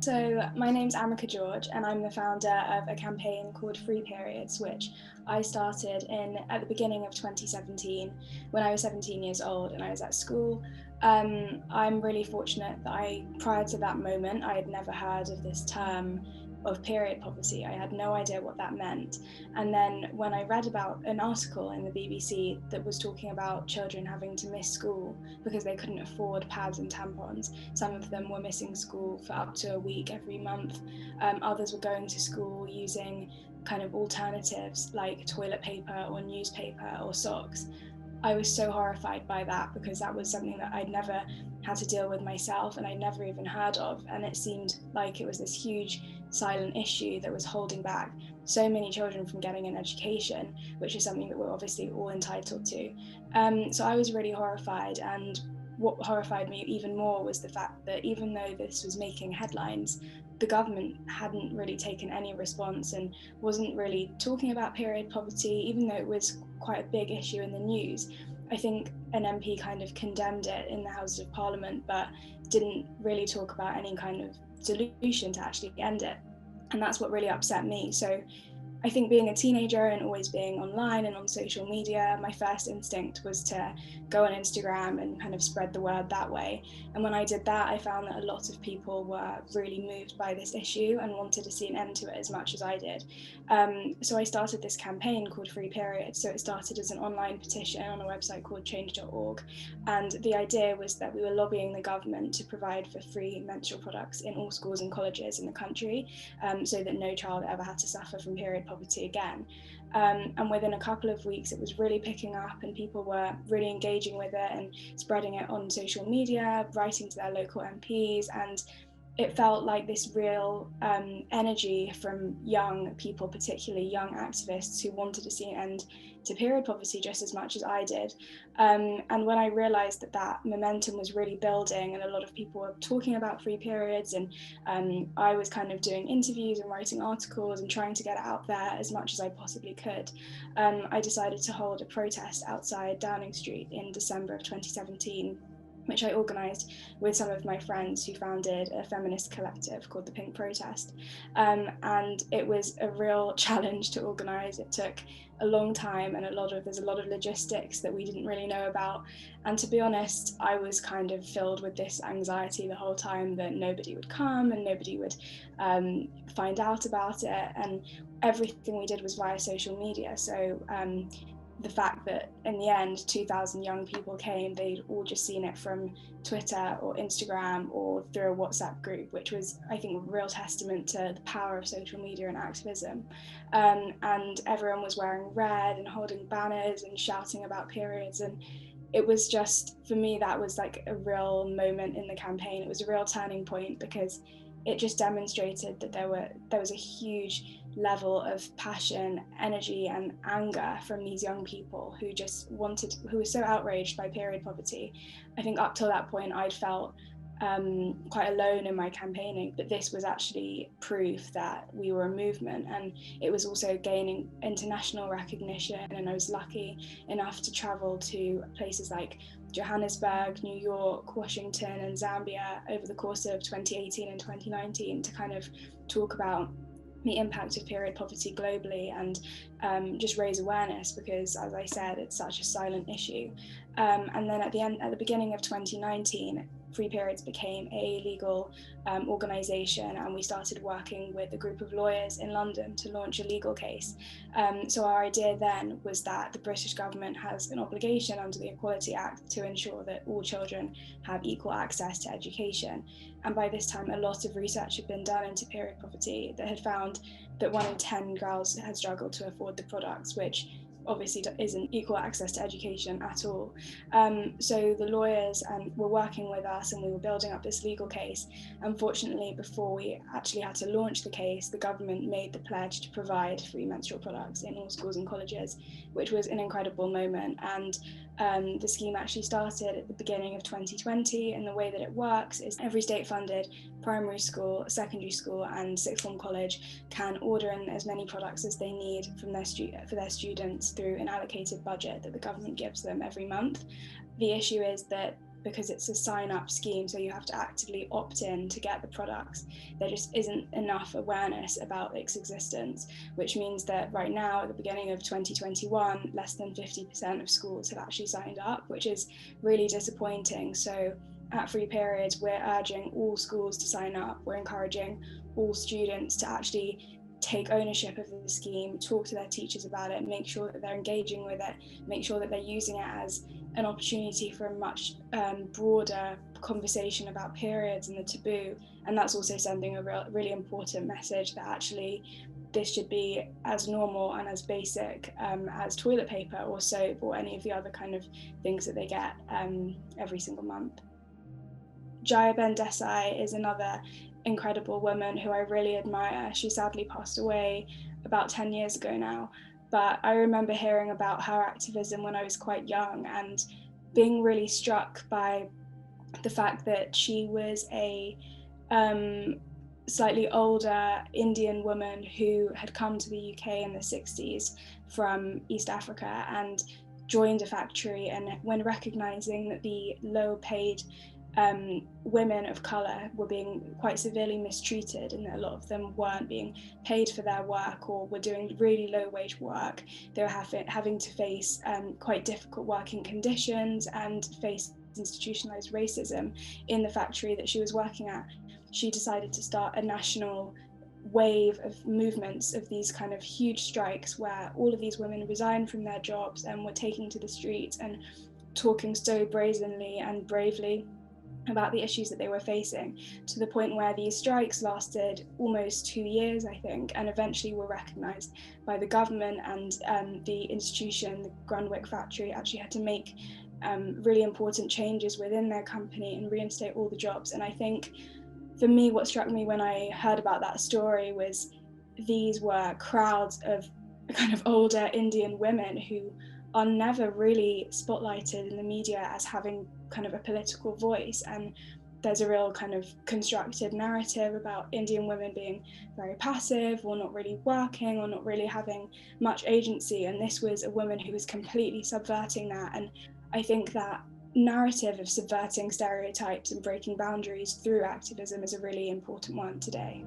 So my name's Amika George and I'm the founder of a campaign called Free Periods, which I started at the beginning of 2017 when I was 17 years old and I was at school. I'm really fortunate that prior to that moment, I had never heard of this term of period poverty. I had no idea what that meant. And then when I read about an article in the BBC that was talking about children having to miss school because they couldn't afford pads and tampons, some of them were missing school for up to a week every month. Others were going to school using kind of alternatives like toilet paper or newspaper or socks. I was so horrified by that because that was something that I'd never had to deal with myself and I'd never even heard of. And it seemed like it was this huge silent issue that was holding back so many children from getting an education, which is something that we're obviously all entitled to. So I was really horrified, and what horrified me even more was the fact that even though this was making headlines, the government hadn't really taken any response and wasn't really talking about period poverty, even though it was quite a big issue in the news. I think an MP kind of condemned it in the Houses of Parliament, but didn't really talk about any kind of solution to actually end it. And that's what really upset me. So I think being a teenager and always being online and on social media, my first instinct was to go on Instagram and kind of spread the word that way. And when I did that, I found that a lot of people were really moved by this issue and wanted to see an end to it as much as I did. So I started this campaign called Free Periods. So it started as an online petition on a website called change.org. And the idea was that we were lobbying the government to provide for free menstrual products in all schools and colleges in the country, so that no child ever had to suffer from period poverty again. And within a couple of weeks, it was really picking up and people were really engaging with it and spreading it on social media, writing to their local MPs, and it felt like this real energy from young people, particularly young activists who wanted to see an end to period poverty just as much as I did. And when I realized that that momentum was really building and a lot of people were talking about free periods, and I was kind of doing interviews and writing articles and trying to get it out there as much as I possibly could, I decided to hold a protest outside Downing Street in December of 2017, which I organised with some of my friends who founded a feminist collective called the Pink Protest. And it was a real challenge to organise. It took a long time and there's a lot of logistics that we didn't really know about. And to be honest, I was kind of filled with this anxiety the whole time that nobody would come and nobody would find out about it. And everything we did was via social media. So the fact that in the end 2,000 young people came, they'd all just seen it from Twitter or Instagram or through a WhatsApp group, which was, I think, a real testament to the power of social media and activism. And everyone was wearing red and holding banners and shouting about periods. And it was just, for me, that was like a real moment in the campaign. It was a real turning point because it just demonstrated that there was a huge level of passion, energy, and anger from these young people who were so outraged by period poverty. I think up till that point I'd felt quite alone in my campaigning, but this was actually proof that we were a movement, and it was also gaining international recognition. And I was lucky enough to travel to places like Johannesburg, New York, Washington, and Zambia over the course of 2018 and 2019 to kind of talk about the impact of period poverty globally and just raise awareness, because, as I said, it's such a silent issue. And then at the beginning of 2019, Free Periods became a legal organisation, and we started working with a group of lawyers in London to launch a legal case. So our idea then was that the British government has an obligation under the Equality Act to ensure that all children have equal access to education. And by this time, a lot of research had been done into period poverty that had found that 1 in 10 girls had struggled to afford the products, which obviously isn't equal access to education at all. So the lawyers were working with us and we were building up this legal case. Unfortunately, before we actually had to launch the case, the government made the pledge to provide free menstrual products in all schools and colleges, which was an incredible moment. And the scheme actually started at the beginning of 2020, and the way that it works is every state-funded primary school, secondary school and sixth form college can order in as many products as they need for their students through an allocated budget that the government gives them every month. The issue is that because it's a sign-up scheme, so you have to actively opt in to get the products. There just isn't enough awareness about its existence, which means that right now, at the beginning of 2021, less than 50% of schools have actually signed up, which is really disappointing. So at Free Periods, we're urging all schools to sign up. We're encouraging all students to actually take ownership of the scheme, talk to their teachers about it, make sure that they're engaging with it, make sure that they're using it as an opportunity for a much broader conversation about periods and the taboo. And that's also sending a really important message that actually this should be as normal and as basic as toilet paper or soap or any of the other kind of things that they get every single month. Jayaben Desai is another incredible woman who I really admire. She sadly passed away about 10 years ago now, but I remember hearing about her activism when I was quite young and being really struck by the fact that she was a slightly older Indian woman who had come to the UK in the 60s from East Africa and joined a factory, and when recognizing that the low paid women of colour were being quite severely mistreated and that a lot of them weren't being paid for their work or were doing really low wage work. They were having to face quite difficult working conditions and face institutionalized racism in the factory that she was working at. She decided to start a national wave of movements of these kind of huge strikes where all of these women resigned from their jobs and were taking to the streets and talking so brazenly and bravely about the issues that they were facing, to the point where these strikes lasted almost 2 years, I think, and eventually were recognised by the government, and the institution, the Grundwick factory, actually had to make really important changes within their company and reinstate all the jobs. And I think for me, what struck me when I heard about that story was these were crowds of kind of older Indian women who are never really spotlighted in the media as having kind of a political voice. And there's a real kind of constructed narrative about Indian women being very passive or not really working or not really having much agency. And this was a woman who was completely subverting that. And I think that narrative of subverting stereotypes and breaking boundaries through activism is a really important one today.